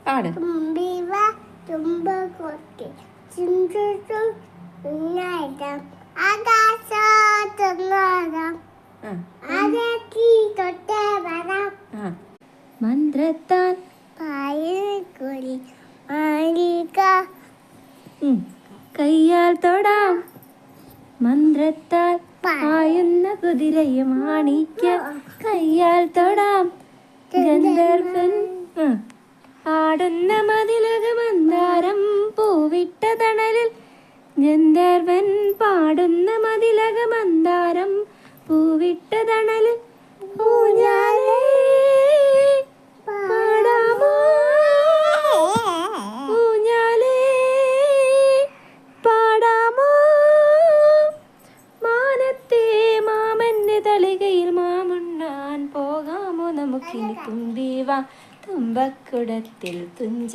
പാട്. മന്ത്രത്താൽ കയ്യാൽ തൊടാം, മന്ത്രത്താൽ പായുന്ന കുതിരയും മാണിക്യ കയ്യാൽ തൊടാം. ഗന്ധർവൻ ആടുന്ന മതിലക മന്ദാരം പൂവിട്ട തണലിൽ, ഗന്ധർവൻ പാടുന്ന മതിലക മന്ദാരം പൂവിട്ട തണലിൽ. ഊഞ്ഞാലേ പാടാമോ, ഊഞ്ഞാലേ പാടാമോ, മാനത്തെ മാമന്റെ തളികയിൽ മാമുണ്ണാൻ പോകാമോ നമുക്കിനി തുമ്പീവ തുമ്പക്കുടത്തിൽ തുഞ്ച